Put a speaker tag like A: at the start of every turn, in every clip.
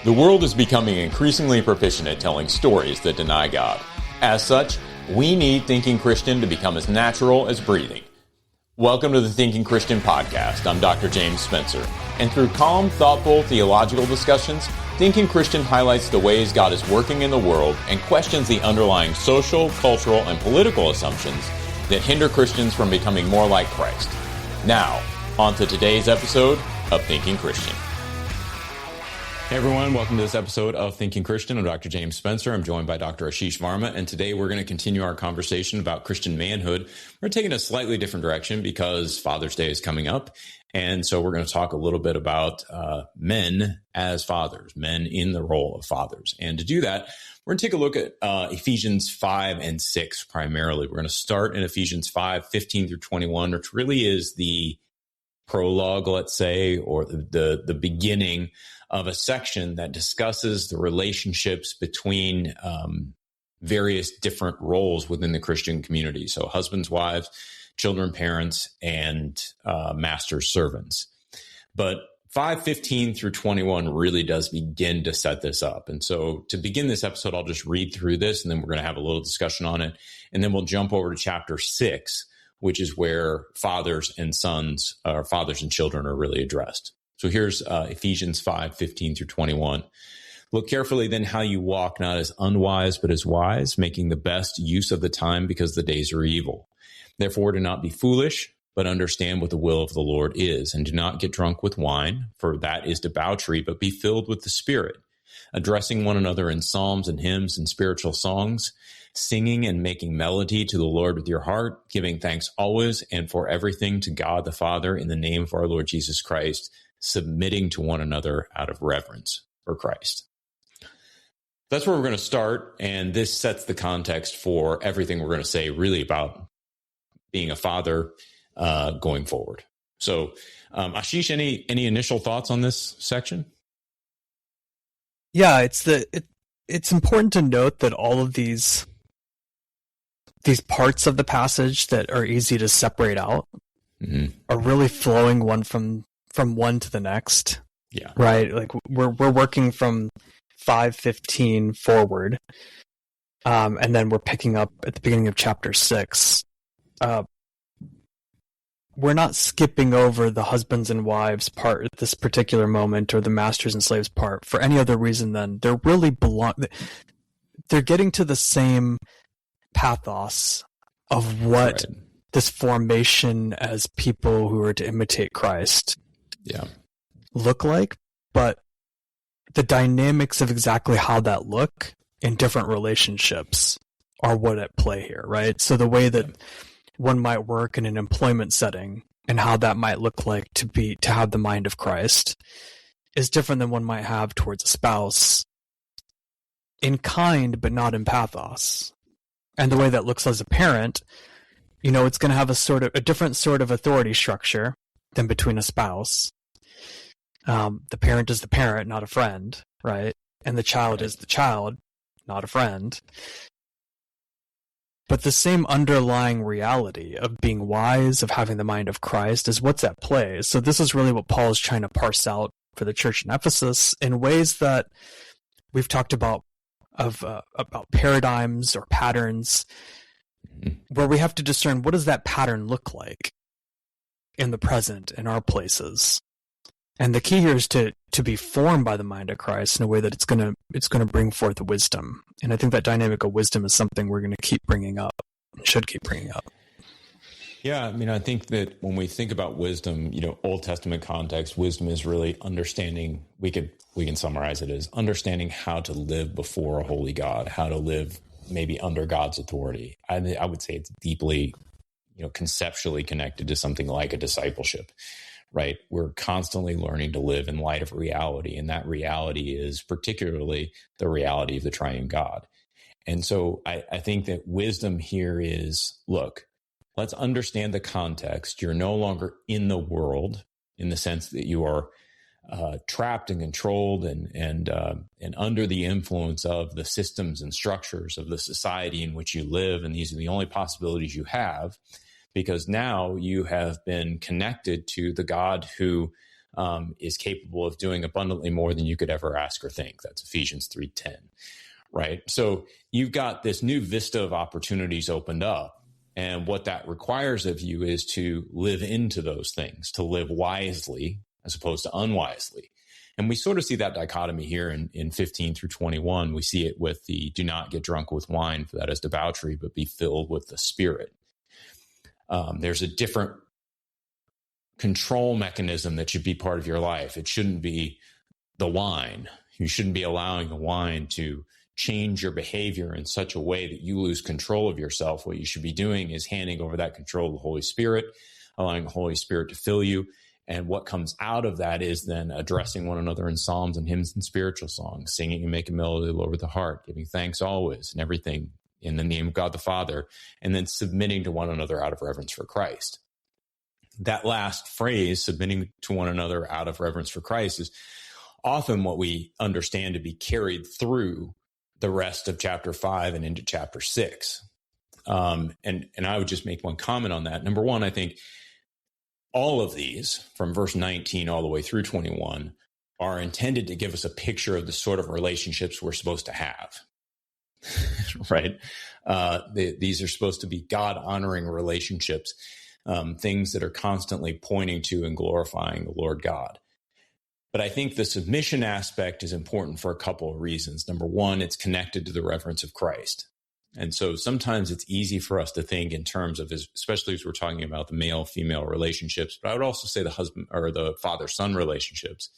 A: The world is becoming increasingly proficient at telling stories that deny God. As such, we need Thinking Christian to become as natural as breathing. Welcome to the Thinking Christian podcast. I'm Dr. James Spencer. And through calm, thoughtful, theological discussions, Thinking Christian highlights the ways God is working in the world and questions the underlying social, cultural, and political assumptions that hinder Christians from becoming more like Christ. Now, on to today's episode of Thinking Christian. Hey everyone, welcome to this episode of Thinking Christian. I'm Dr. James Spencer. I'm joined by Dr. Ashish Varma, and today we're going to continue our conversation about Christian manhood. We're taking a slightly different direction because Father's Day is coming up, and so we're going to talk a little bit about men as fathers, men in the role of fathers. And to do that, we're going to take a look at Ephesians 5 and 6 primarily. We're going to start in Ephesians 5, 15 through 21, which really is the prologue, let's say, or the beginning of a section that discusses the relationships between various different roles within the Christian community. So husbands, wives, children, parents, and masters, servants. But 5:15 through 21 really does begin to set this up. And so to begin this episode, I'll just read through this, and then we're going to have a little discussion on it. And then we'll jump over to chapter 6, which is where fathers and sons, or fathers and children, are really addressed. So here's Ephesians 5:15 through 21. Look carefully then how you walk, not as unwise, but as wise, making the best use of the time because the days are evil. Therefore, do not be foolish, but understand what the will of the Lord is. And do not get drunk with wine, for that is debauchery, but be filled with the Spirit, addressing one another in psalms and hymns and spiritual songs, singing and making melody to the Lord with your heart, giving thanks always and for everything to God the Father in the name of our Lord Jesus Christ, submitting to one another out of reverence for Christ. That's where we're going to start, and this sets the context for everything we're going to say really about being a father going forward. So, Ashish, any initial thoughts on this section?
B: Yeah, it's important to note that all of these parts of the passage that are easy to separate out are really flowing one from one to the next.
A: Yeah.
B: Right? Like we're working from 5:15 forward. And then we're picking up at the beginning of chapter 6. We're not skipping over the husbands and wives part at this particular moment, or the masters and slaves part, for any other reason than they're really they're getting to the same pathos of what this formation as people who are to imitate Christ look like, but the dynamics of exactly how that look in different relationships are what at play here, right? So the way that one might work in an employment setting and how that might look like to have the mind of Christ is different than one might have towards a spouse in kind, but not in pathos. And the way that looks as a parent, it's going to have a different sort of authority structure than between a spouse. The parent is the parent, not a friend, right? And the child is the child, not a friend. But the same underlying reality of being wise, of having the mind of Christ, is what's at play. So this is really what Paul is trying to parse out for the church in Ephesus in ways that we've talked about paradigms or patterns, where we have to discern what does that pattern look like in the present, in our places. And the key here is to be formed by the mind of Christ in a way that it's going to bring forth wisdom. And I think that dynamic of wisdom is something we're going to keep bringing up, should keep bringing up.
A: Yeah, I think that when we think about wisdom, Old Testament context, wisdom is really understanding. We can summarize it as understanding how to live before a holy God, how to live maybe under God's authority. I would say it's deeply, conceptually connected to something like a discipleship. Right? We're constantly learning to live in light of reality, and that reality is particularly the reality of the triune God. And so I think that wisdom here is, look, let's understand the context. You're no longer in the world in the sense that you are trapped and controlled and under the influence of the systems and structures of the society in which you live, and these are the only possibilities you have. Because now you have been connected to the God who is capable of doing abundantly more than you could ever ask or think. That's Ephesians 3:10, right? So you've got this new vista of opportunities opened up. And what that requires of you is to live into those things, to live wisely as opposed to unwisely. And we sort of see that dichotomy here in 15 through 21. We see it with the do not get drunk with wine, for that is debauchery, but be filled with the Spirit. There's a different control mechanism that should be part of your life. It shouldn't be the wine. You shouldn't be allowing the wine to change your behavior in such a way that you lose control of yourself. What you should be doing is handing over that control to the Holy Spirit, allowing the Holy Spirit to fill you. And what comes out of that is then addressing one another in psalms and hymns and spiritual songs, singing and making melody low with the heart, giving thanks always and everything in the name of God the Father, and then submitting to one another out of reverence for Christ. That last phrase, submitting to one another out of reverence for Christ, is often what we understand to be carried through the rest of chapter 5 and into chapter 6. And I would just make one comment on that. Number one, I think all of these, from verse 19 all the way through 21, are intended to give us a picture of the sort of relationships we're supposed to have. Right? These are supposed to be God-honoring relationships, things that are constantly pointing to and glorifying the Lord God. But I think the submission aspect is important for a couple of reasons. Number one, it's connected to the reverence of Christ. And so sometimes it's easy for us to think in terms of, especially as we're talking about the male-female relationships, but I would also say the husband or the father-son relationships.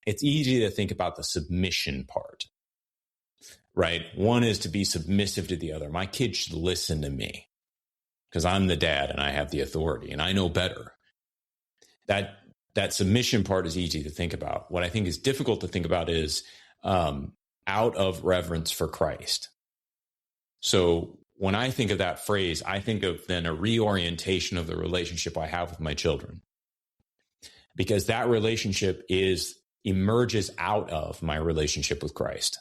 A: It's easy to think about the submission part, right? One is to be submissive to the other. My kid should listen to me because I'm the dad and I have the authority and I know better. That submission part is easy to think about. What I think is difficult to think about is out of reverence for Christ. So when I think of that phrase, I think of then a reorientation of the relationship I have with my children, because that relationship emerges out of my relationship with Christ.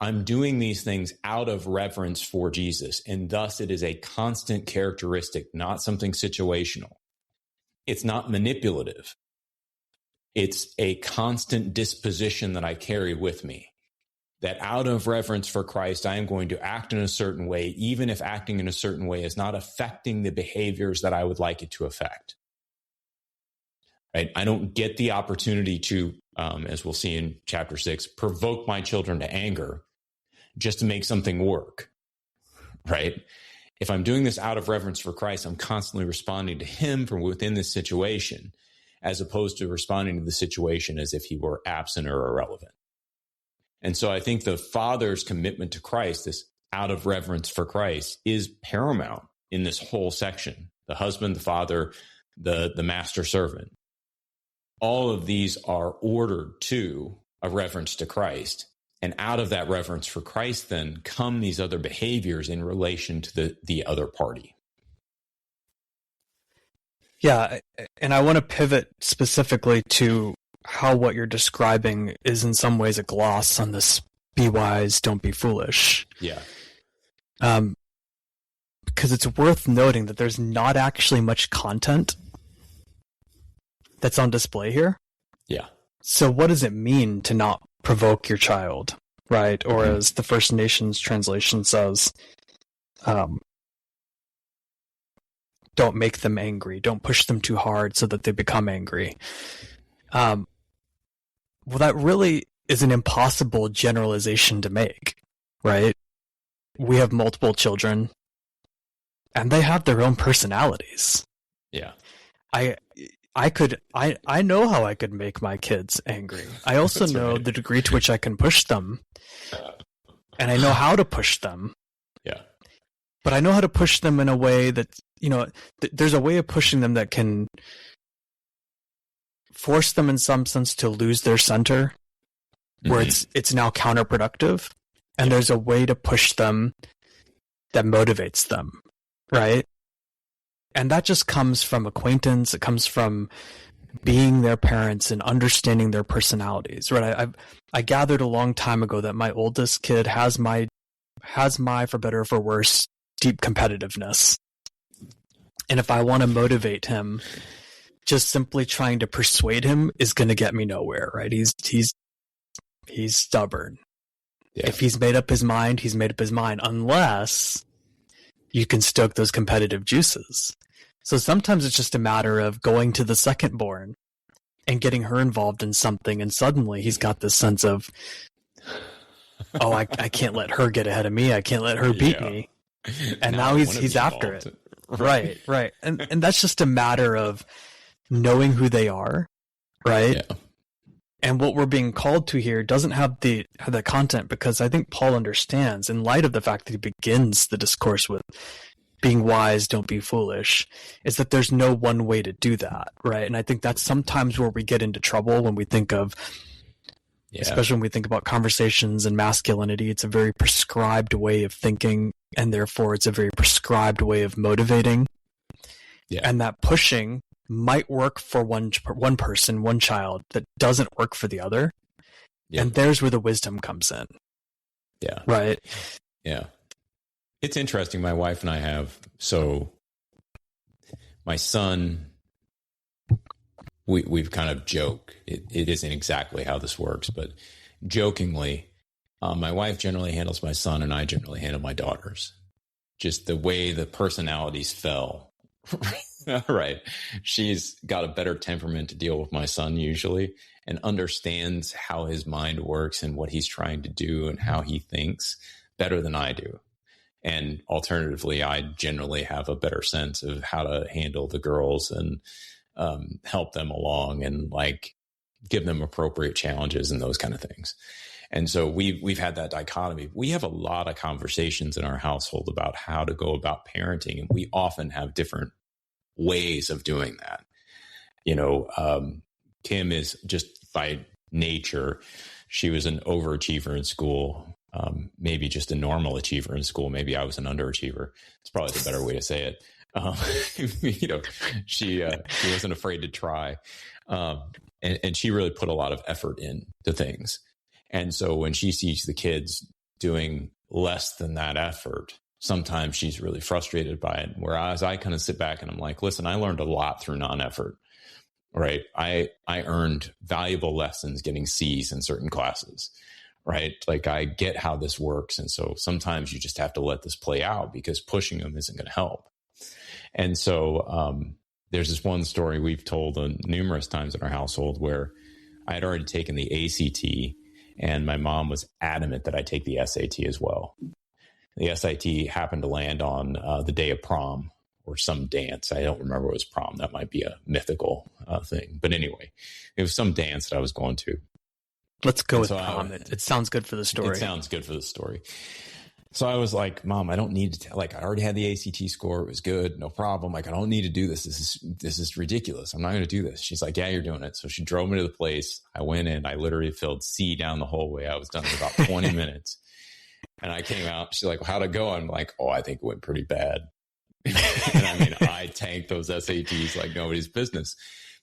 A: I'm doing these things out of reverence for Jesus, and thus it is a constant characteristic, not something situational. It's not manipulative. It's a constant disposition that I carry with me. That out of reverence for Christ, I am going to act in a certain way, even if acting in a certain way is not affecting the behaviors that I would like it to affect. Right? I don't get the opportunity to, as we'll see in chapter 6, provoke my children to anger just to make something work. Right? If I'm doing this out of reverence for Christ, I'm constantly responding to him from within this situation, as opposed to responding to the situation as if he were absent or irrelevant. And so I think the father's commitment to Christ, this out of reverence for Christ, is paramount in this whole section. The husband, the father, the master servant. All of these are ordered to a reverence to Christ. And out of that reverence for Christ, then, come these other behaviors in relation to the other party.
B: Yeah, and I want to pivot specifically to how what you're describing is in some ways a gloss on this be wise, don't be foolish.
A: Yeah.
B: Because it's worth noting that there's not actually much content that's on display here.
A: Yeah.
B: So what does it mean to not provoke your child, right? Or as the First Nations translation says, don't make them angry. Don't push them too hard so that they become angry. Well, that really is an impossible generalization to make, right? We have multiple children, and they have their own personalities.
A: Yeah.
B: I know how I could make my kids angry. I also know the degree to which I can push them, and I know how to push them.
A: Yeah.
B: But I know how to push them in a way that, there's a way of pushing them that can force them in some sense to lose their center, where it's now counterproductive. And there's a way to push them that motivates them, right? And that just comes from acquaintance. It comes from being their parents and understanding their personalities, right? I gathered a long time ago that my oldest kid has my, for better or for worse, deep competitiveness. And if I want to motivate him just simply trying to persuade him is going to get me nowhere, right? He's stubborn. Yeah. If he's made up his mind, he's made up his mind, unless you can stoke those competitive juices. So sometimes it's just a matter of going to the second born and getting her involved in something, and suddenly he's got this sense of, oh, I can't let her get ahead of me. I can't let her beat me. And now he's after it. Right. And that's just a matter of knowing who they are, right? Yeah. And what we're being called to here doesn't have the content, because I think Paul understands, in light of the fact that he begins the discourse with being wise, don't be foolish, is that there's no one way to do that, right? And I think that's sometimes where we get into trouble when we think of, especially when we think about conversations and masculinity. It's a very prescribed way of thinking, and therefore it's a very prescribed way of motivating. Yeah. And that pushing might work for one person, one child, that doesn't work for the other. Yeah. And there's where the wisdom comes in.
A: Yeah.
B: Right.
A: Yeah. It's interesting. My wife and I have, my son, we've kind of joked. It isn't exactly how this works, but jokingly, my wife generally handles my son and I generally handle my daughters. Just the way the personalities fell. Right. She's got a better temperament to deal with my son usually, and understands how his mind works and what he's trying to do and how he thinks better than I do. And alternatively, I generally have a better sense of how to handle the girls and help them along and like give them appropriate challenges and those kind of things. And so we've had that dichotomy. We have a lot of conversations in our household about how to go about parenting, and we often have different ways of doing that. Kim is just by nature, she was an overachiever in school, maybe just a normal achiever in school. Maybe I was an underachiever. It's probably the better way to say it. She wasn't afraid to try. And she really put a lot of effort into things. And so when she sees the kids doing less than that effort, sometimes she's really frustrated by it. Whereas I kind of sit back and I'm like, listen, I learned a lot through non-effort, right? I earned valuable lessons getting C's in certain classes, right? Like I get how this works. And so sometimes you just have to let this play out, because pushing them isn't going to help. And so there's this one story we've told numerous times in our household where I had already taken the ACT and my mom was adamant that I take the SAT as well. The SAT happened to land on the day of prom or some dance. I don't remember what was prom. That might be a mythical thing. But anyway, it was some dance that I was going to.
B: Let's go with prom. It sounds good for the story.
A: It sounds good for the story. So I was like, Mom, I don't need to, I already had the ACT score. It was good. No problem. Like, I don't need to do this. This is ridiculous. I'm not going to do this. She's like, yeah, you're doing it. So she drove me to the place. I went in. I literally filled C down the whole way. I was done in about 20 minutes. And I came out. She's like, well, how'd it go? I'm like, oh, I think it went pretty bad. And I mean, I tanked those SATs like nobody's business.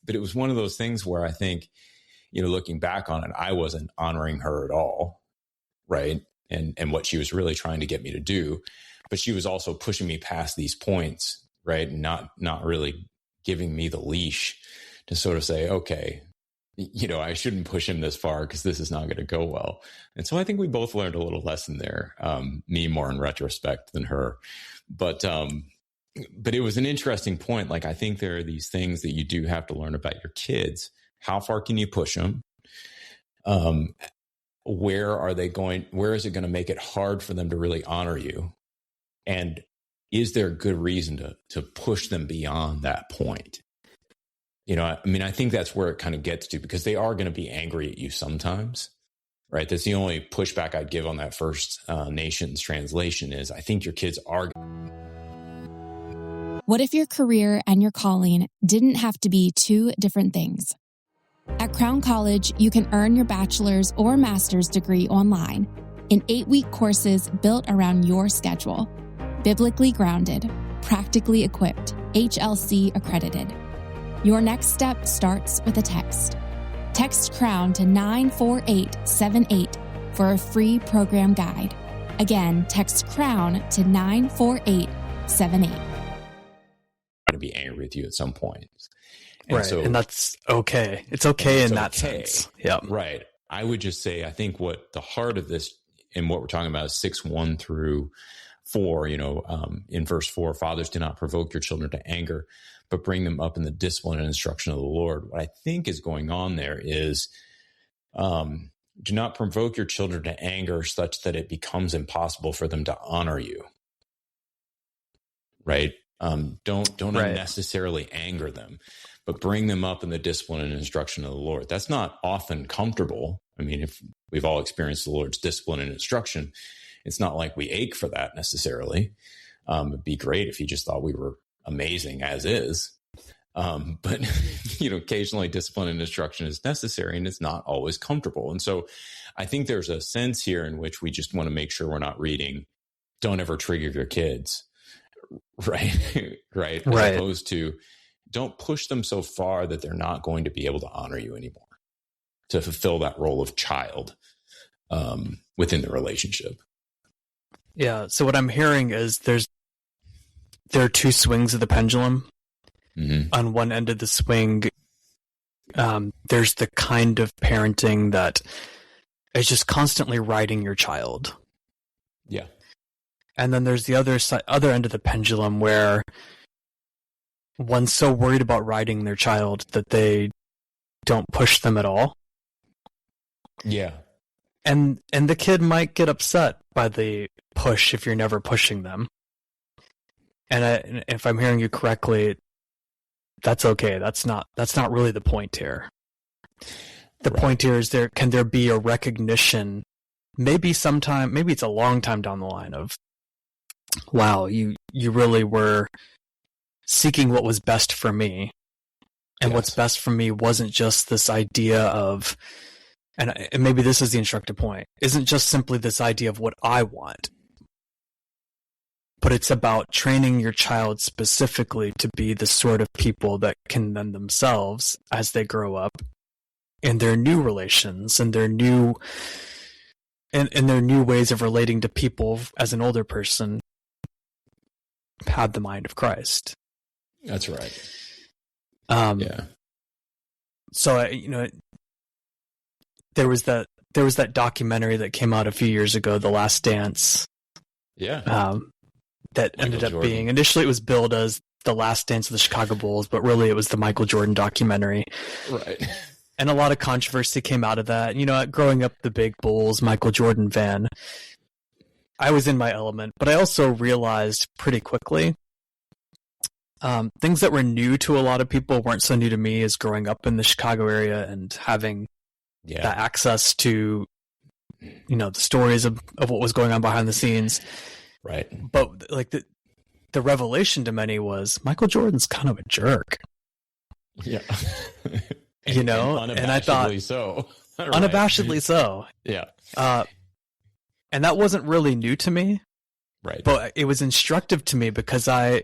A: But it was one of those things where I think, looking back on it, I wasn't honoring her at all. Right. And what she was really trying to get me to do. But she was also pushing me past these points. Right. And not really giving me the leash to sort of say, okay, I shouldn't push him this far because this is not going to go well. And so I think we both learned a little lesson there, me more in retrospect than her. But it was an interesting point. Like, I think there are these things that you do have to learn about your kids. How far can you push them? Where are they going? Where is it going to make it hard for them to really honor you? And is there a good reason to push them beyond that point? I think that's where it kind of gets to, because they are going to be angry at you sometimes, right? That's the only pushback I'd give on that First Nations translation is I think your kids are.
C: What if your career and your calling didn't have to be two different things? At Crown College, you can earn your bachelor's or master's degree online in 8-week courses built around your schedule. Biblically grounded, practically equipped, HLC accredited. Your next step starts with a text. Text CROWN to 94878 for a free program guide. Again, text CROWN to 94878.
A: To be angry with you at some point.
B: And
A: so,
B: and that's okay. It's okay in that sense. Yeah.
A: Right. I would just say, I think what the heart of this and what we're talking about is 6:1 through 4, in verse 4, fathers, do not provoke your children to anger, but bring them up in the discipline and instruction of the Lord. What I think is going on there is, do not provoke your children to anger such that it becomes impossible for them to honor you. Right. Don't unnecessarily anger them, but bring them up in the discipline and instruction of the Lord. That's not often comfortable. I mean, if we've all experienced the Lord's discipline and instruction, it's not like we ache for that necessarily. It'd be great if he just thought we were amazing as is. But, occasionally discipline and instruction is necessary, and it's not always comfortable. And so I think there's a sense here in which we just want to make sure we're not reading, don't ever trigger your kids. Right. Right. As opposed to, don't push them so far that they're not going to be able to honor you anymore, to fulfill that role of child within the relationship.
B: Yeah. So what I'm hearing is there are two swings of the pendulum. Mm-hmm. On one end of the swing, there's the kind of parenting that is just constantly riding your child.
A: Yeah.
B: And then there's the other end of the pendulum where one's so worried about riding their child that they don't push them at all.
A: Yeah.
B: And the kid might get upset by the push if you're never pushing them. And if I'm hearing you correctly, that's okay. That's not really the point here. The point here is can there be a recognition, maybe it's a long time down the line of, wow, you really were seeking what was best for me. And what's best for me wasn't just this idea of, and maybe this is the instructive point, isn't just simply this idea of what I want, but it's about training your child specifically to be the sort of people that can then themselves, as they grow up, in their new relations and their new ways of relating to people as an older person, have the mind of Christ.
A: That's right.
B: Yeah. So there was that documentary that came out a few years ago, The Last Dance.
A: Yeah.
B: That
A: Michael
B: ended up
A: Jordan.
B: being, initially it was billed as The Last Dance of the Chicago Bulls, but really it was the Michael Jordan documentary.
A: Right.
B: And a lot of controversy came out of that. Growing up the big Bulls, Michael Jordan fan, I was in my element, but I also realized pretty quickly things that were new to a lot of people weren't so new to me as growing up in the Chicago area and having that access to, the stories of what was going on behind the scenes.
A: Right.
B: But like the revelation to many was Michael Jordan's kind of a jerk.
A: Yeah.
B: And I thought,
A: so. Right.
B: Unabashedly so.
A: Yeah.
B: And that wasn't really new to me.
A: Right.
B: But it was instructive to me because I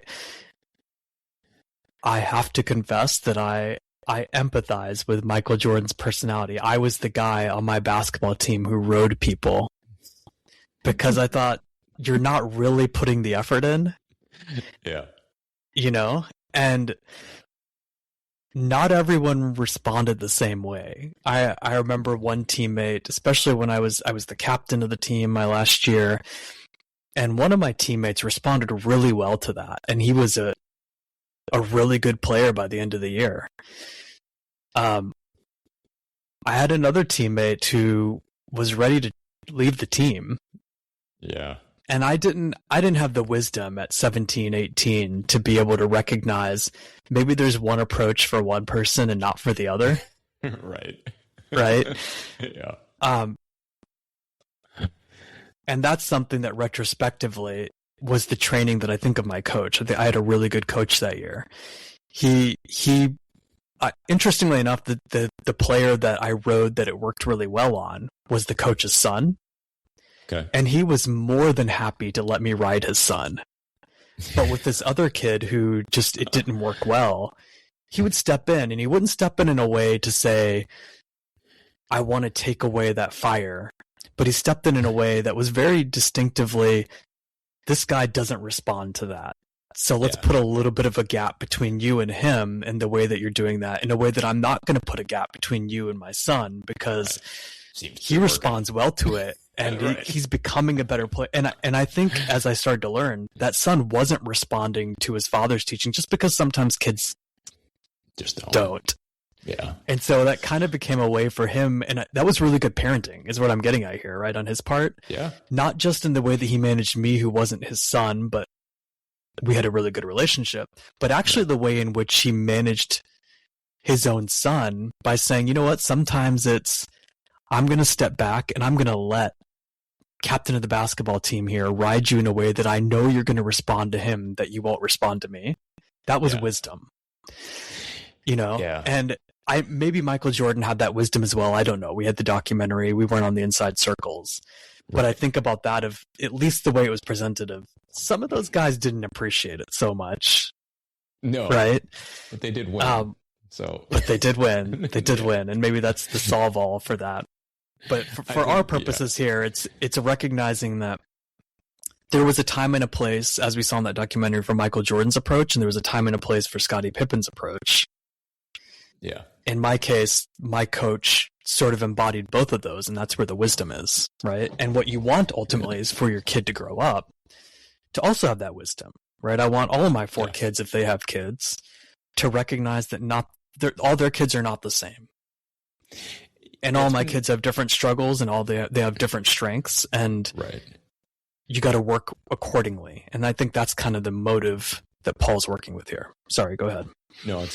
B: have to confess that I empathize with Michael Jordan's personality. I was the guy on my basketball team who rode people because I thought, you're not really putting the effort in.
A: Yeah.
B: And not everyone responded the same way. I remember one teammate, especially when I was the captain of the team my last year, and one of my teammates responded really well to that. And he was a really good player by the end of the year. I had another teammate who was ready to leave the team.
A: Yeah.
B: And I didn't have the wisdom at 17, 18 to be able to recognize maybe there's one approach for one person and not for the other.
A: Right.
B: Right.
A: Yeah.
B: And that's something that retrospectively was the training that I think of my coach. I had a really good coach that year. He interestingly enough, the player that I rode that it worked really well on was the coach's son.
A: Okay.
B: And he was more than happy to let me ride his son. But with this other kid who it didn't work well, he would step in, and he wouldn't step in a way to say, I want to take away that fire. But he stepped in a way that was very distinctively, this guy doesn't respond to that. So let's put a little bit of a gap between you and him in the way that you're doing that, in a way that I'm not going to put a gap between you and my son, because he responds well to it, and he's becoming a better player. And I think as I started to learn, that son wasn't responding to his father's teaching just because sometimes kids
A: just
B: don't.
A: Yeah.
B: And so that kind of became a way for him, and that was really good parenting, is what I'm getting at here, right, on his part.
A: Yeah.
B: Not just in the way that he managed me, who wasn't his son, but we had a really good relationship, but actually the way in which he managed his own son by saying, you know what, sometimes I'm going to step back and I'm going to let captain of the basketball team here ride you in a way that I know you're going to respond to him, that you won't respond to me. That was wisdom, and maybe Michael Jordan had that wisdom as well. I don't know. We had the documentary. We weren't on the inside circles. But I think about that, of at least the way it was presented, of some of those guys didn't appreciate it so much.
A: No.
B: Right?
A: But they did win.
B: But they did win. They did win. And maybe that's the solve all for that. But for our purposes here, it's a recognizing that there was a time and a place, as we saw in that documentary, for Michael Jordan's approach, and there was a time and a place for Scottie Pippen's approach.
A: Yeah.
B: In my case, my coach sort of embodied both of those, and that's where the wisdom is, right? And what you want ultimately is for your kid to grow up to also have that wisdom, right? I want all of my 4 kids, if they have kids, to recognize that all their kids are not the same. And all my kids have different struggles, and they have different strengths, and you got to work accordingly. And I think that's kind of the motive that Paul's working with here. Sorry, go ahead.
A: No,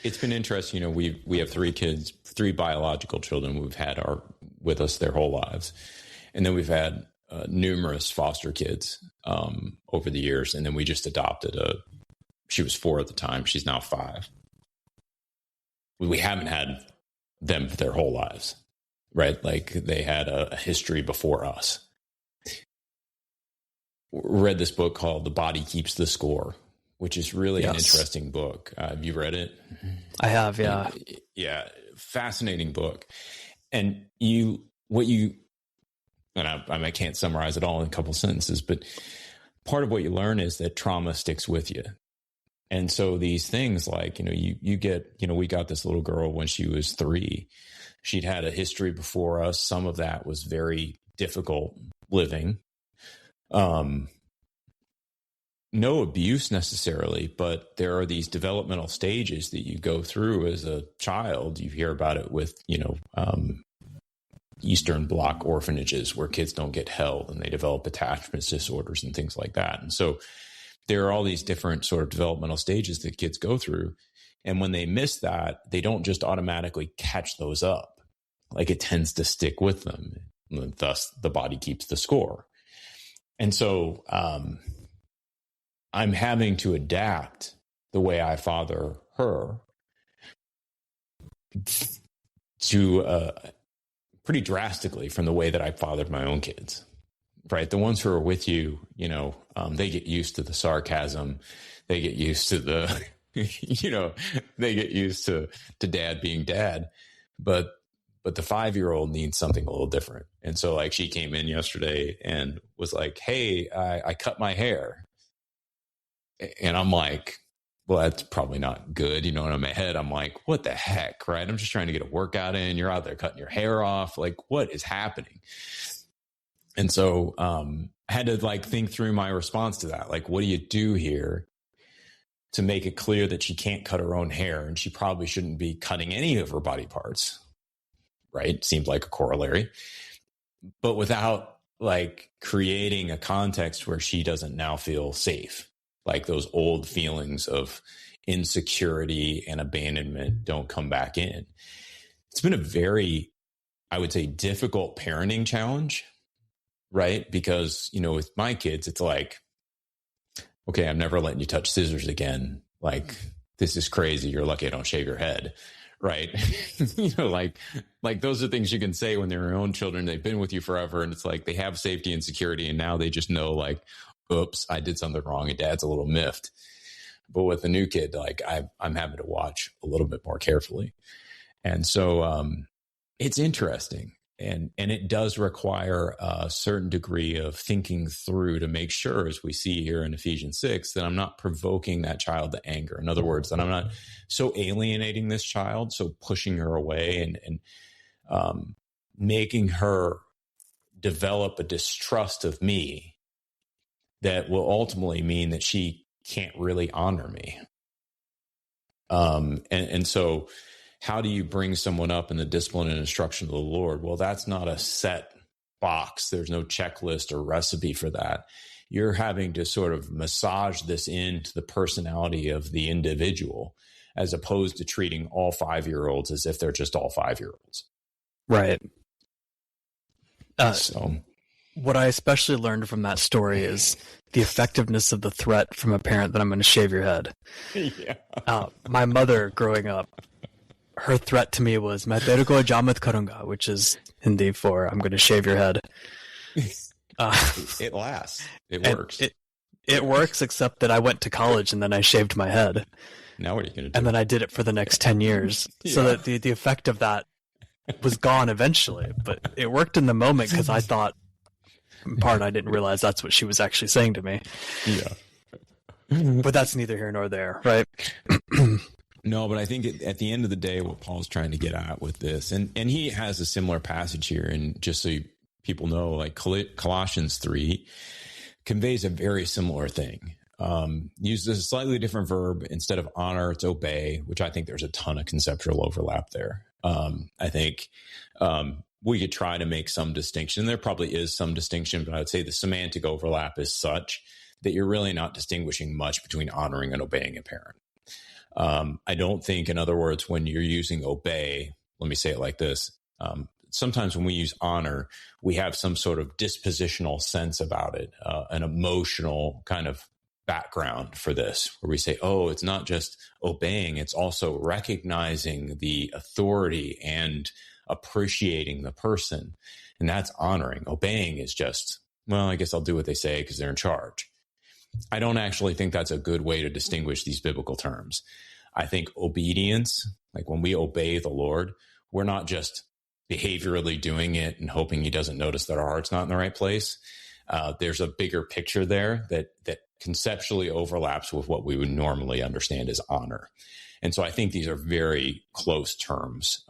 A: it's been interesting. We have 3 kids, 3 biological children we've had with us their whole lives, and then we've had numerous foster kids over the years, and then we just adopted she was 4 at the time. She's now 5. We haven't had them their whole lives, right? Like they had a history before us. Read this book called "The Body Keeps the Score," which is really an interesting book. Have you read it?
B: I have, yeah.
A: Fascinating book. And I can't summarize it all in a couple sentences, but part of what you learn is that trauma sticks with you. And so these things like, we got this little girl when she was 3. She'd had a history before us. Some of that was very difficult living. No abuse necessarily, but there are these developmental stages that you go through as a child. You hear about it with, Eastern Bloc orphanages where kids don't get held and they develop attachment disorders and things like that. And so there are all these different sort of developmental stages that kids go through. And when they miss that, they don't just automatically catch those up. Like it tends to stick with them. And thus, the body keeps the score. And so, I'm having to adapt the way I father her to pretty drastically from the way that I fathered my own kids, right? The ones who are with you, they get used to the sarcasm. They get used to the, they get used to dad being dad. But the 5-year-old needs something a little different. And so like she came in yesterday and was like, hey, I cut my hair. And I'm like, well, that's probably not good. In my head, I'm like, what the heck, right? I'm just trying to get a workout in. You're out there cutting your hair off. Like, what is happening? And so I had to think through my response to that. Like, what do you do here to make it clear that she can't cut her own hair and she probably shouldn't be cutting any of her body parts, right? Seems like a corollary, but without creating a context where she doesn't now feel safe. Like those old feelings of insecurity and abandonment don't come back in. It's been a very, I would say, difficult parenting challenge, right? Because, with my kids, it's like, okay, I'm never letting you touch scissors again. Like, this is crazy. You're lucky I don't shave your head, right? like those are things you can say when they're your own children. They've been with you forever. And it's like they have safety and security. And now they just know oops, I did something wrong and dad's a little miffed. But with a new kid, I'm having to watch a little bit more carefully. And so it's interesting. And it does require a certain degree of thinking through to make sure, as we see here in Ephesians 6, that I'm not provoking that child to anger. In other words, that I'm not so alienating this child, so pushing her away and making her develop a distrust of me that will ultimately mean that she can't really honor me. And so how do you bring someone up in the discipline and instruction of the Lord? Well, that's not a set box. There's no checklist or recipe for that. You're having to sort of massage this into the personality of the individual, as opposed to treating all 5-year-olds as if they're just all 5-year-olds.
B: Right.
A: So
B: what I especially learned from that story is the effectiveness of the threat from a parent that I'm going to shave your head.
A: Yeah.
B: My mother, growing up, her threat to me was "Main tere ko jamat karunga," which is Hindi for "I'm going to shave your head."
A: It lasts. It works.
B: It works, except that I went to college and then I shaved my head.
A: Now what are you going to do?
B: And then I did it for the next 10 years. Yeah. So that the effect of that was gone eventually. But it worked in the moment because I thought, in part, I didn't realize that's what she was actually saying to me.
A: Yeah.
B: But that's neither here nor there, right?
A: No, but I think at the end of the day, what Paul's trying to get at with this, and he has a similar passage here, and just so people know, like Colossians 3 conveys a very similar thing. Uses a slightly different verb. Instead of honor, it's obey, which I think there's a ton of conceptual overlap there. I think we could try to make some distinction. There probably is some distinction, but I would say the semantic overlap is such that you're really not distinguishing much between honoring and obeying a parent. I don't think, in other words, when you're using obey, let me say it like this. Sometimes when we use honor, we have some sort of dispositional sense about it, an emotional kind of background for this, where we say, oh, it's not just obeying, it's also recognizing the authority and appreciating the person. And that's honoring. Obeying is just, well, I guess I'll do what they say because they're in charge. I don't actually think that's a good way to distinguish these biblical terms. I think obedience, like when we obey the Lord, we're not just behaviorally doing it and hoping he doesn't notice that our heart's not in the right place. There's a bigger picture there that conceptually overlaps with what we would normally understand as honor. And so I think these are very close terms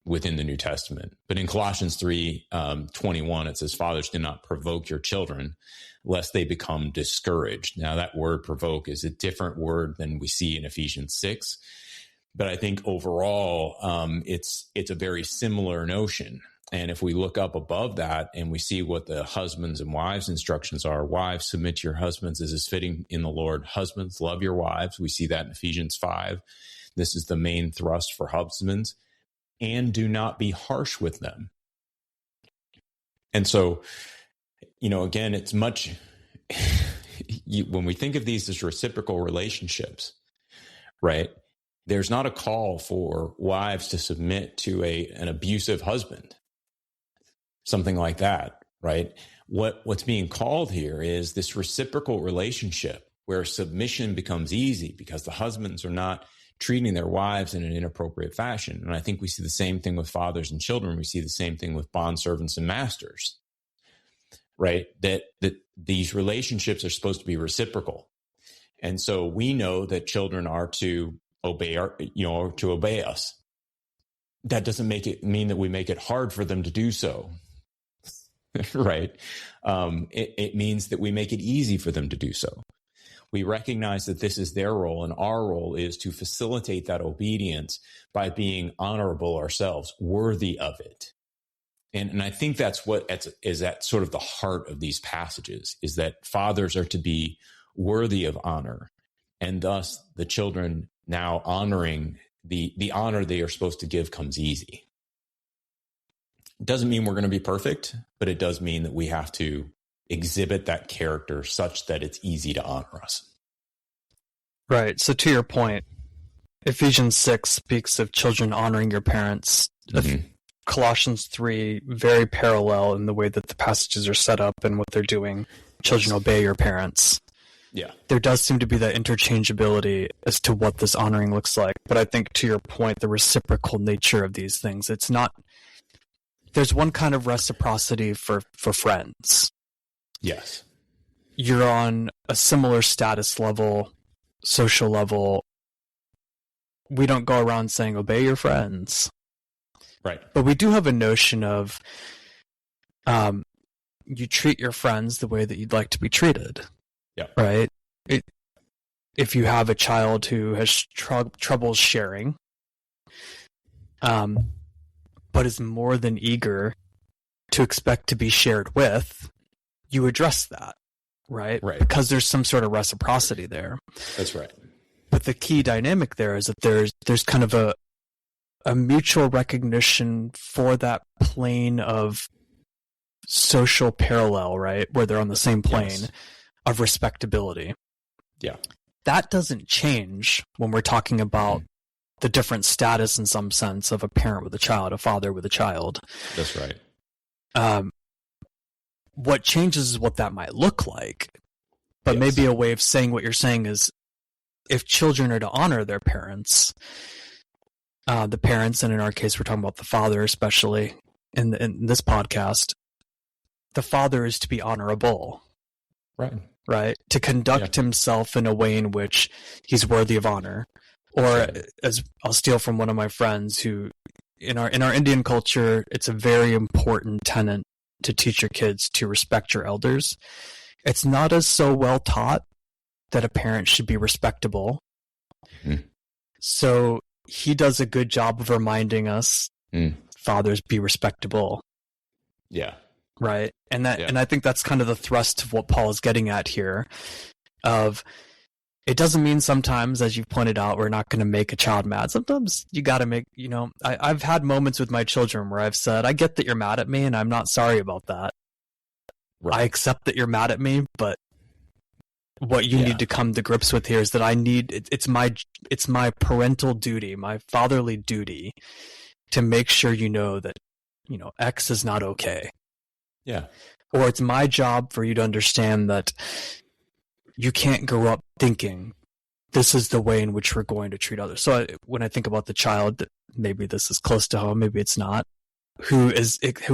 A: within the New Testament. But in Colossians 3:21, it says, fathers, do not provoke your children, lest they become discouraged. Now, that word provoke is a different word than we see in Ephesians 6. But I think overall, it's a very similar notion. And if we look up above that and we see what the husbands and wives instructions are, wives, submit to your husbands as is fitting in the Lord. Husbands, love your wives. We see that in Ephesians 5. This is the main thrust for husbands. And do not be harsh with them. And so, again, it's much, when we think of these as reciprocal relationships, right? There's not a call for wives to submit to an abusive husband, something like that, right? What's being called here is this reciprocal relationship where submission becomes easy because the husbands are not treating their wives in an inappropriate fashion. And I think we see the same thing with fathers and children. We see the same thing with bondservants and masters, right? That these relationships are supposed to be reciprocal. And so we know that children are to obey to obey us. That doesn't mean that we make it hard for them to do so, right? It means that we make it easy for them to do so. We recognize that this is their role, and our role is to facilitate that obedience by being honorable ourselves, worthy of it. And I think that's what is at sort of the heart of these passages, is that fathers are to be worthy of honor, and thus the children now honoring the honor they are supposed to give comes easy. It doesn't mean we're going to be perfect, but it does mean that we have to exhibit that character such that it's easy to honor us.
B: Right. So to your point, Ephesians 6 speaks of children honoring your parents. Mm-hmm. Colossians 3, very parallel in the way that the passages are set up and what they're doing. Children obey your parents.
A: Yeah.
B: There does seem to be that interchangeability as to what this honoring looks like. But I think to your point, the reciprocal nature of these things, it's not there's one kind of reciprocity for friends.
A: Yes.
B: You're on a similar status level, social level. We don't go around saying, obey your friends.
A: Right.
B: But we do have a notion of you treat your friends the way that you'd like to be treated.
A: Yeah.
B: Right? If you have a child who has trouble sharing, but is more than eager to expect to be shared with, you address that, right?
A: Right.
B: Because there's some sort of reciprocity there.
A: That's right.
B: But the key dynamic there is that there's kind of a mutual recognition for that plane of social parallel, right? Where they're on the same plane of respectability.
A: Yeah.
B: That doesn't change when we're talking about the different status in some sense of a parent with a child, a father with a child.
A: That's right.
B: What changes is what that might look like. But maybe a way of saying what you're saying is, if children are to honor their parents, the parents, and in our case, we're talking about the father, especially in this podcast, the father is to be honorable.
A: Right.
B: Right? To conduct himself in a way in which he's worthy of honor. Or, as I'll steal from one of my friends who, in our Indian culture, it's a very important tenet to teach your kids to respect your elders. It's not as so well taught that a parent should be respectable. So he does a good job of reminding us, fathers, be respectable.
A: Yeah.
B: Right. And I think that's kind of the thrust of what Paul is getting at here, of it doesn't mean sometimes, as you've pointed out, we're not going to make a child mad. Sometimes you got to make, I've had moments with my children where I've said, I get that you're mad at me and I'm not sorry about that. Right. I accept that you're mad at me, but what you need to come to grips with here is that it's my parental duty, my fatherly duty, to make sure you know that, X is not okay.
A: Yeah.
B: Or it's my job for you to understand that you can't grow up thinking this is the way in which we're going to treat others. So when I think about the child, maybe this is close to home, maybe it's not, who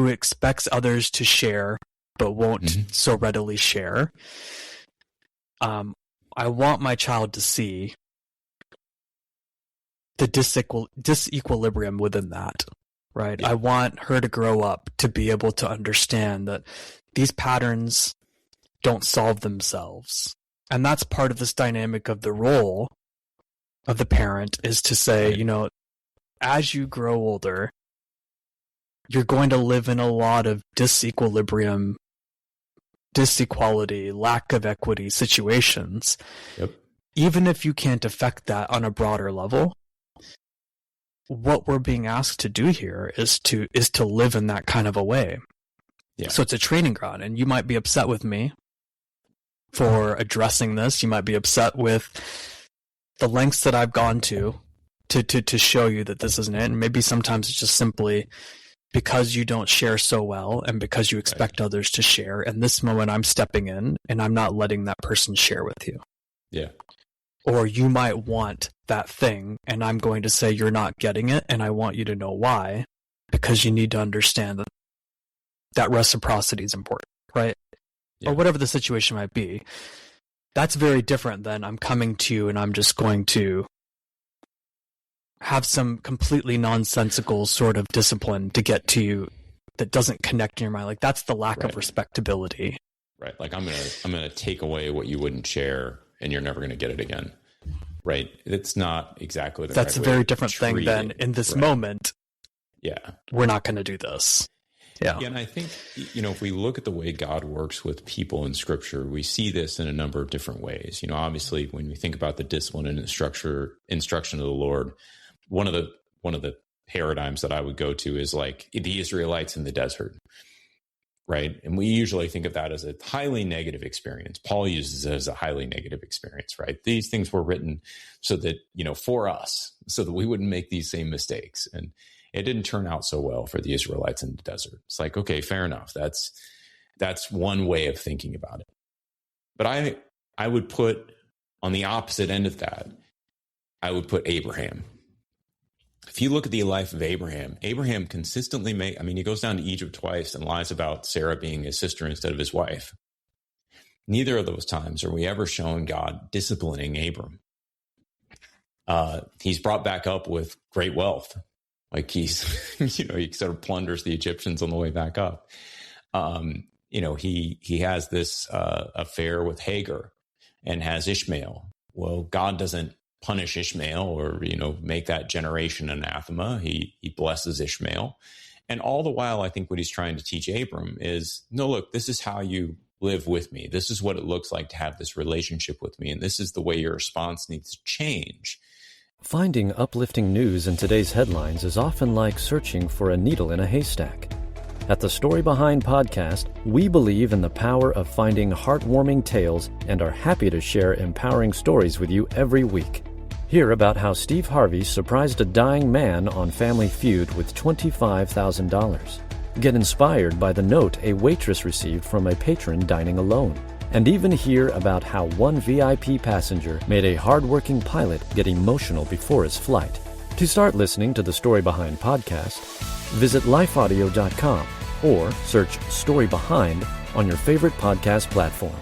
B: expects others to share but won't so readily share. I want my child to see the disequilibrium within that, right? Yeah. I want her to grow up to be able to understand that these patterns don't solve themselves. And that's part of this dynamic of the role of the parent, is to say, as you grow older, you're going to live in a lot of disequilibrium, disequality, lack of equity situations.
A: Yep.
B: Even if you can't affect that on a broader level, what we're being asked to do here is to live in that kind of a way. Yeah. So it's a training ground, and you might be upset with me for addressing this. You might be upset with the lengths that I've gone to show you that this isn't it. And maybe sometimes it's just simply because you don't share so well and because you expect others to share. In this moment, I'm stepping in and I'm not letting that person share with you. Yeah. Or you might want that thing and I'm going to say you're not getting it, and I want you to know why, because you need to understand that reciprocity is important, right? Yeah. Or whatever the situation might be. That's very different than I'm coming to you and I'm just going to have some completely nonsensical sort of discipline to get to you that doesn't connect in your mind. Like, that's the lack of respectability.
A: Right. Like, I'm gonna take away what you wouldn't share and you're never gonna get it again. Right. It's not exactly
B: that's
A: right
B: a very different thing than in this moment.
A: Yeah.
B: We're not gonna do this. Yeah.
A: And I think, if we look at the way God works with people in Scripture, we see this in a number of different ways. Obviously, when we think about the discipline and instruction of the Lord, one of the paradigms that I would go to is like the Israelites in the desert, right? And we usually think of that as a highly negative experience. Paul uses it as a highly negative experience, right? These things were written so that, for us, so that we wouldn't make these same mistakes. And it didn't turn out so well for the Israelites in the desert. It's like, okay, fair enough. That's one way of thinking about it. But I would put on the opposite end of that, I would put Abraham. if you look at the life of Abraham, Abraham consistently he goes down to Egypt twice and lies about Sarah being his sister instead of his wife. Neither of those times are we ever shown God disciplining Abram. He's brought back up with great wealth. Like he sort of plunders the Egyptians on the way back up. He has this affair with Hagar and has Ishmael. Well, God doesn't punish Ishmael or, make that generation anathema. He blesses Ishmael. And all the while, I think what he's trying to teach Abram is, no, look, this is how you live with me. This is what it looks like to have this relationship with me. And this is the way your response needs to change.
D: Finding uplifting news in today's headlines is often like searching for a needle in a haystack. At the Story Behind podcast, we believe in the power of finding heartwarming tales and are happy to share empowering stories with you every week. Hear about how Steve Harvey surprised a dying man on Family Feud with $25,000. Get inspired by the note a waitress received from a patron dining alone. And even hear about how one VIP passenger made a hardworking pilot get emotional before his flight. To start listening to the Story Behind podcast, visit lifeaudio.com or search Story Behind on your favorite podcast platform.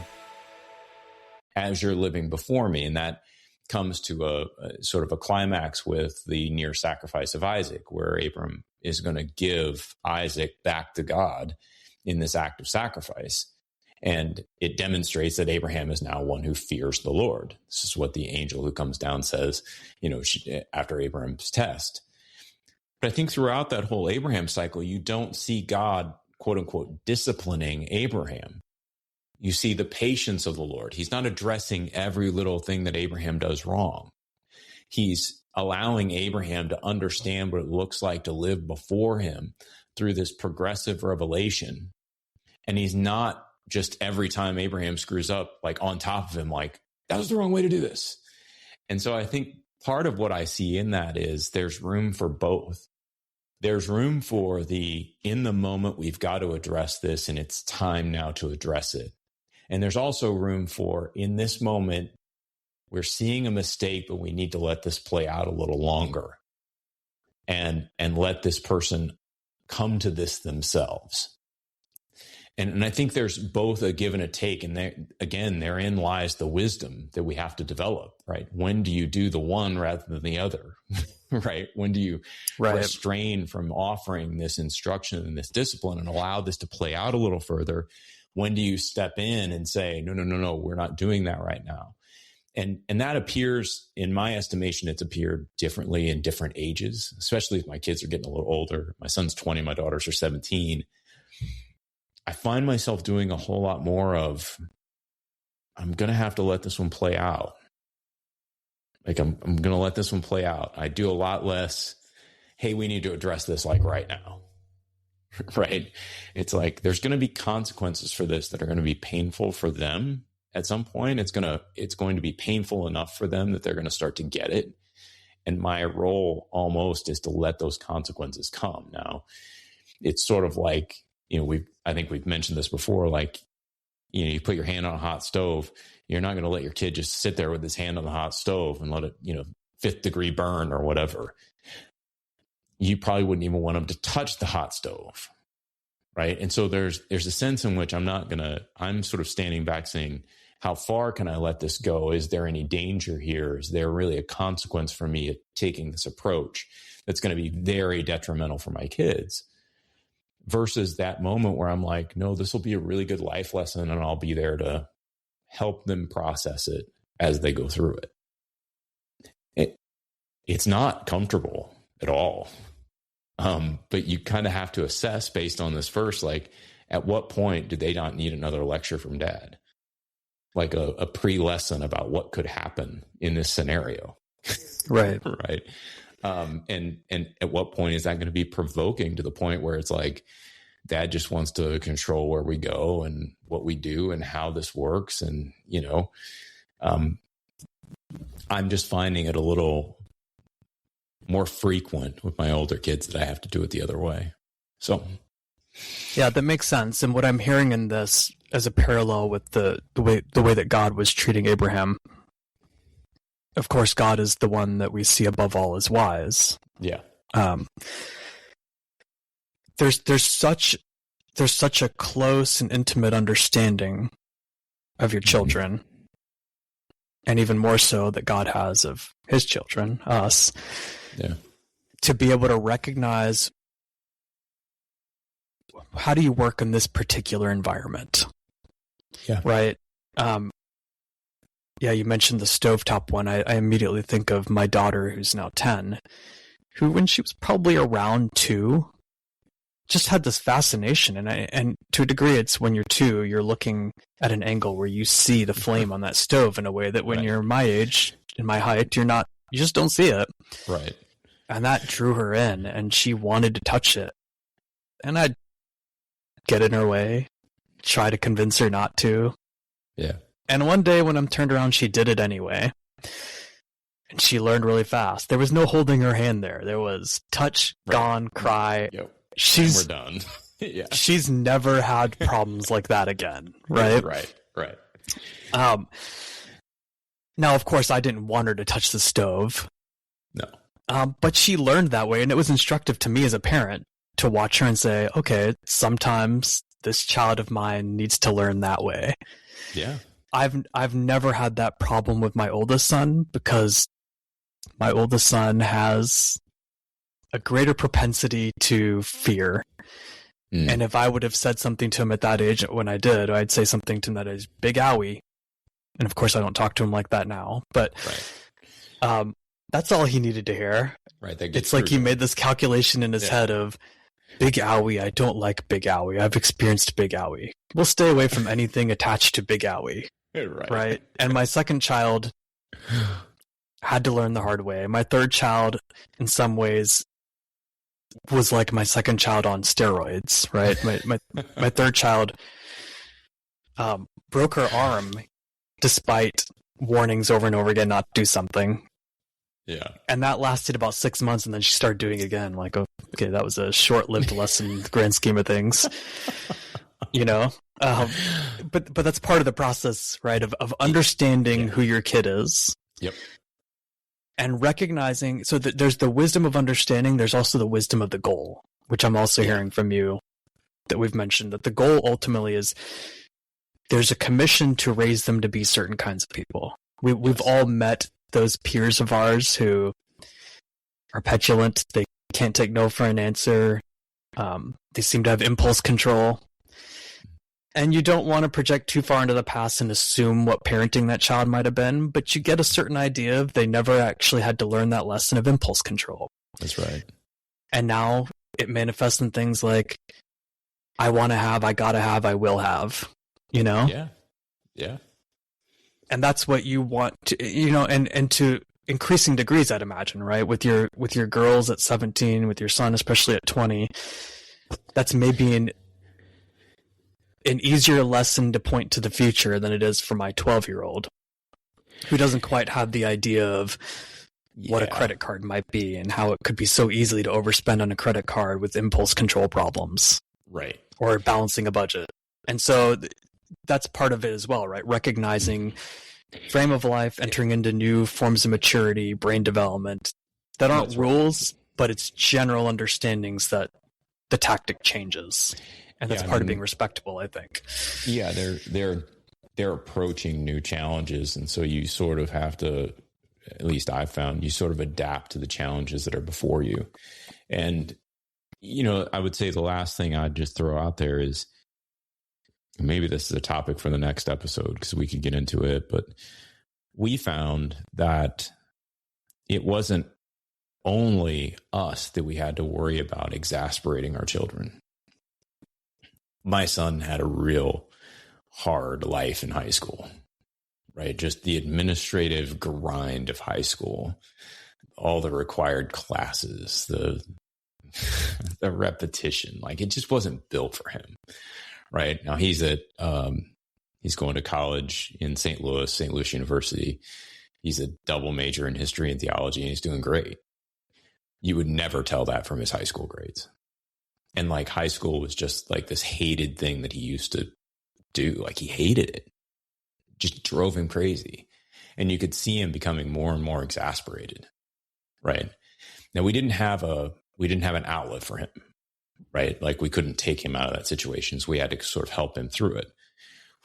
A: As you're living before me, and that comes to a sort of a climax with the near sacrifice of Isaac, where Abram is going to give Isaac back to God in this act of sacrifice. And it demonstrates that Abraham is now one who fears the Lord. This is what the angel who comes down says, after Abraham's test. But I think throughout that whole Abraham cycle, you don't see God, quote unquote, disciplining Abraham. You see the patience of the Lord. He's not addressing every little thing that Abraham does wrong. He's allowing Abraham to understand what it looks like to live before him through this progressive revelation. And he's not just every time Abraham screws up, like on top of him, like, that was the wrong way to do this. And so I think part of what I see in that is there's room for both. There's room for in the moment, we've got to address this and it's time now to address it. And there's also room for, in this moment, we're seeing a mistake, but we need to let this play out a little longer and let this person come to this themselves. And I think there's both a give and a take. And therein lies the wisdom that we have to develop, right? When do you do the one rather than the other, right? When do you restrain from offering this instruction and this discipline and allow this to play out a little further? When do you step in and say, no, we're not doing that right now? And that appears, in my estimation, it's appeared differently in different ages, especially if my kids are getting a little older. My son's 20, my daughters are 17. I find myself doing a whole lot more of, I'm going to have to let this one play out. Like I'm going to let this one play out. I do a lot less, hey, we need to address this like right now. Right? It's like, there's going to be consequences for this that are going to be painful for them at some point. It's going to be painful enough for them that they're going to start to get it. And my role almost is to let those consequences come. Now, it's sort of like, I think we've mentioned this before, like, you put your hand on a hot stove, you're not going to let your kid just sit there with his hand on the hot stove and let it, 5th degree burn or whatever. You probably wouldn't even want them to touch the hot stove. Right. And so there's a sense in which I'm sort of standing back saying, how far can I let this go? Is there any danger here? Is there really a consequence for me taking this approach that's going to be very detrimental for my kids? Versus that moment where I'm like, no, this will be a really good life lesson and I'll be there to help them process it as they go through it. It's not comfortable at all. But you kind of have to assess based on this verse, like, at what point do they not need another lecture from dad? Like a pre-lesson about what could happen in this scenario.
B: Right.
A: Right. And at what point is that going to be provoking to the point where it's like, dad just wants to control where we go and what we do and how this works. And, I'm just finding it a little more frequent with my older kids that I have to do it the other way. So.
B: Yeah, that makes sense. And what I'm hearing in this as a parallel with the way that God was treating Abraham. Of course, God is the one that we see above all as wise.
A: Yeah.
B: There's such a close and intimate understanding of your children, and even more so that God has of his children, us.
A: Yeah.
B: To be able to recognize, how do you work in this particular environment?
A: Yeah.
B: Right. Yeah, you mentioned the stovetop one. I immediately think of my daughter, who's now 10, who, when she was probably around 2, just had this fascination. And to a degree, it's when you're 2, you're looking at an angle where you see the flame on that stove in a way that when you're my age, in my height, you just don't see it.
A: Right.
B: And that drew her in, and she wanted to touch it. And I'd get in her way, try to convince her not to.
A: Yeah.
B: And one day when I'm turned around, she did it anyway. And she learned really fast. There was no holding her hand there. There was touch, gone, cry.
A: Yep.
B: We're
A: done. Yeah.
B: She's never had problems like that again. Right?
A: Right.
B: Now, of course, I didn't want her to touch the stove.
A: No.
B: But she learned that way, and it was instructive to me as a parent to watch her and say, okay, sometimes this child of mine needs to learn that way.
A: Yeah.
B: I've never had that problem with my oldest son, because my oldest son has a greater propensity to fear. And if I would have said something to him at that age, when I did, I'd say something to him that is big owie. And of course I don't talk to him like that now, but that's all he needed to hear.
A: Right.
B: It's like he made this calculation in his head of, big owie, I don't like big owie. I've experienced big owie. We'll stay away from anything attached to big owie. Right. And my second child had to learn the hard way. My third child, in some ways, was like my second child on steroids, right? My third child broke her arm despite warnings over and over again not to do something.
A: Yeah.
B: And that lasted about 6 months, and then she started doing it again. Like, okay, that was a short-lived lesson in the grand scheme of things. But that's part of the process, right? Of understanding who your kid is.
A: Yep.
B: And recognizing, so that there's the wisdom of understanding, there's also the wisdom of the goal, which I'm also hearing from you that we've mentioned, that the goal ultimately is there's a commission to raise them to be certain kinds of people. We've all met those peers of ours who are petulant, they can't take no for an answer, they seem to have impulse control. And you don't want to project too far into the past and assume what parenting that child might have been, but you get a certain idea of they never actually had to learn that lesson of impulse control.
A: That's right.
B: And now it manifests in things like, I want to have, I gotta have, I will have,
A: Yeah. Yeah.
B: And that's what you want to, and to increasing degrees, I'd imagine, right? With your girls at 17, with your son, especially at 20, that's maybe an easier lesson to point to the future than it is for my 12-year-old, who doesn't quite have the idea of what a credit card might be and how it could be so easily to overspend on a credit card with impulse control problems.
A: Right.
B: Or balancing a budget. And so that's part of it as well, right? Recognizing frame of life, entering into new forms of maturity, brain development that aren't rules, but it's general understandings that the tactic changes. And that's part of being respectable, I think.
A: Yeah, they're approaching new challenges, and so you sort of have to, at least I've found, you sort of adapt to the challenges that are before you. And I would say the last thing I'd just throw out there is, maybe this is a topic for the next episode because we could get into it, but we found that it wasn't only us that we had to worry about exasperating our children. My son had a real hard life in high school, right? Just the administrative grind of high school, all the required classes, the repetition, like it just wasn't built for him. Right now, he's going to college in St. Louis University. He's a double major in history and theology, and he's doing great. You would never tell that from his high school grades. And like high school was just like this hated thing that he used to do. Like he hated it. Just drove him crazy. And you could see him becoming more and more exasperated. Right. Now, we didn't have a we didn't have an outlet for him, right? Like we couldn't take him out of that situation. So we had to sort of help him through it.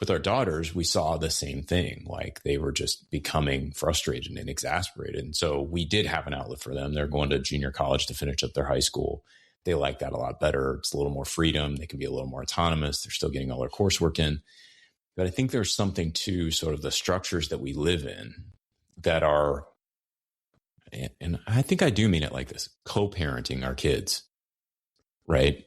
A: With our daughters, we saw the same thing. Like they were just becoming frustrated and exasperated. And so we did have an outlet for them. They're going to junior college to finish up their high school. They like that a lot better. It's a little more freedom. They can be a little more autonomous. They're still getting all their coursework in. But I think there's something to sort of the structures that we live in that are, and I think I do mean it like this, co-parenting our kids, right?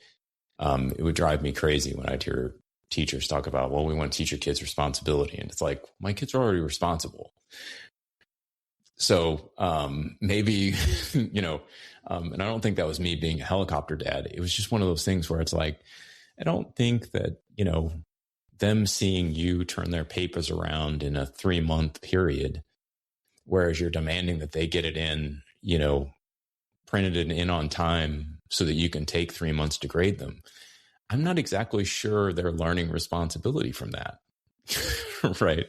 A: It would drive me crazy when I'd hear teachers talk about, well, we want to teach your kids responsibility. And it's like, my kids are already responsible. So maybe, and I don't think that was me being a helicopter dad. It was just one of those things where it's like, I don't think that, them seeing you turn their papers around in a 3-month period, whereas you're demanding that they get it in, printed it in on time so that you can take 3 months to grade them. I'm not exactly sure they're learning responsibility from that. Right.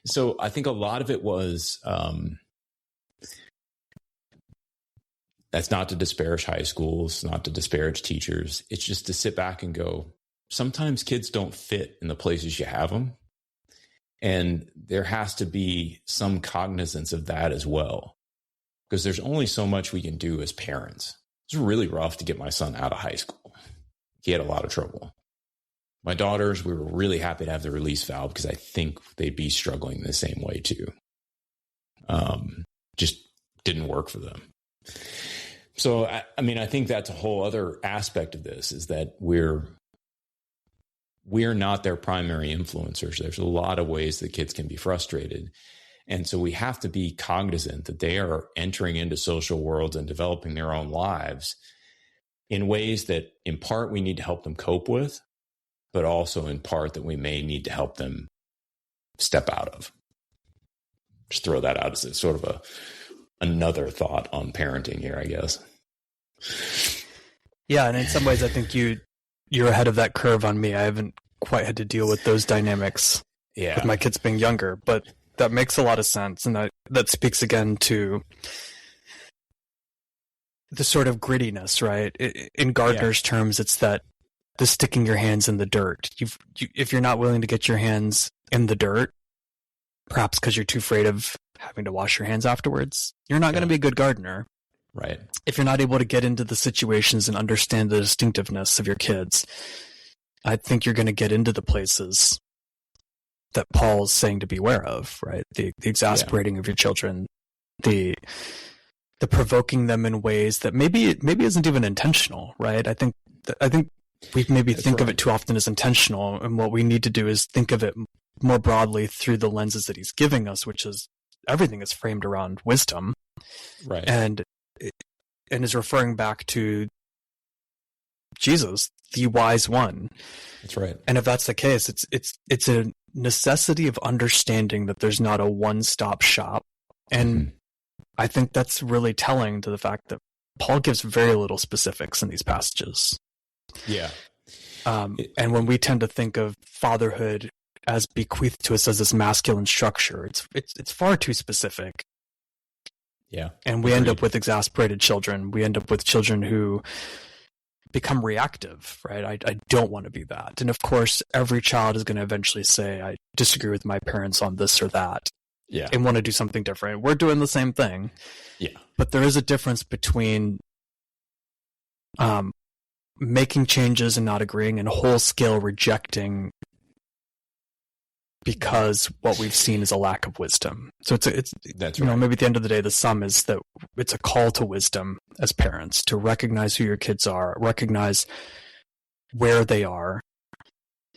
A: So I think a lot of it was, that's not to disparage high schools, not to disparage teachers. It's just to sit back and go, sometimes kids don't fit in the places you have them. And there has to be some cognizance of that as well, because there's only so much we can do as parents. It's really rough to get my son out of high school. He had a lot of trouble. My daughters, we were really happy to have the release valve because I think they'd be struggling the same way too. Just didn't work for them. So, I think that's a whole other aspect of this, is that we're not their primary influencers. There's a lot of ways that kids can be frustrated. And so we have to be cognizant that they are entering into social worlds and developing their own lives in ways that in part we need to help them cope with, but also in part that we may need to help them step out of. Just throw that out as a sort of another thought on parenting here, I guess.
B: Yeah, and in some ways I think you're ahead of that curve on me. I haven't quite had to deal with those dynamics with my kids being younger, but that makes a lot of sense. And that speaks again to the sort of grittiness, right? In Gardner's terms, it's the sticking your hands in the dirt. If you're not willing to get your hands in the dirt, perhaps because you're too afraid of having to wash your hands afterwards, you're not going to be a good gardener.
A: Right.
B: If you're not able to get into the situations and understand the distinctiveness of your kids, I think you're going to get into the places that Paul's saying to beware of, right? The exasperating of your children, the provoking them in ways that maybe isn't even intentional, right? I think we maybe think of it too often as intentional, and what we need to do is think of it more broadly through the lenses that he's giving us, which is everything is framed around wisdom,
A: right?
B: And is referring back to Jesus, the wise one.
A: That's right.
B: And if that's the case, it's a necessity of understanding that there's not a one-stop shop. And I think that's really telling to the fact that Paul gives very little specifics in these passages.
A: Yeah.
B: And when we tend to think of fatherhood as bequeathed to us as this masculine structure, it's far too specific.
A: Yeah.
B: And we end up with exasperated children. We end up with children who become reactive, right? I don't want to be that. And of course, every child is going to eventually say, I disagree with my parents on this or that.
A: Yeah.
B: And want to do something different. We're doing the same thing.
A: Yeah.
B: But there is a difference between making changes and not agreeing, and whole scale rejecting because what we've seen is a lack of wisdom. So it's
A: that's right.
B: Maybe at the end of the day, the sum is that it's a call to wisdom as parents to recognize who your kids are, recognize where they are,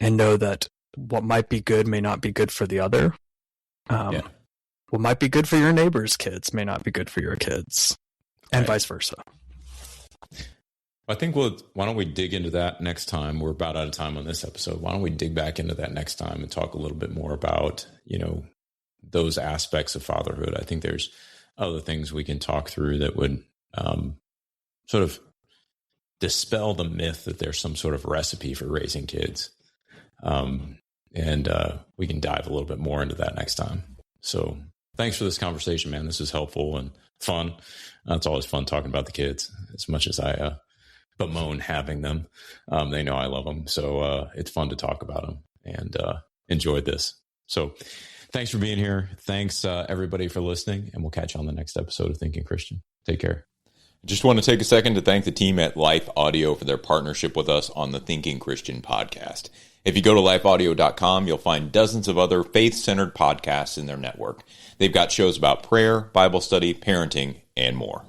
B: and know that what might be good may not be good for the other. What might be good for your neighbor's kids may not be good for your kids, and vice versa.
A: I think why don't we dig into that next time? We're about out of time on this episode. Why don't we dig back into that next time and talk a little bit more about, those aspects of fatherhood? I think there's other things we can talk through that would sort of dispel the myth that there's some sort of recipe for raising kids. And we can dive a little bit more into that next time. So thanks for this conversation, man. This is helpful. And fun. It's always fun talking about the kids, as much as I bemoan having them. They know I love them. So it's fun to talk about them and enjoy this. So thanks for being here. Thanks, everybody, for listening. And we'll catch you on the next episode of Thinking Christian. Take care. Just want to take a second to thank the team at Life Audio for their partnership with us on the Thinking Christian podcast. If you go to lifeaudio.com, you'll find dozens of other faith-centered podcasts in their network. They've got shows about prayer, Bible study, parenting, and more.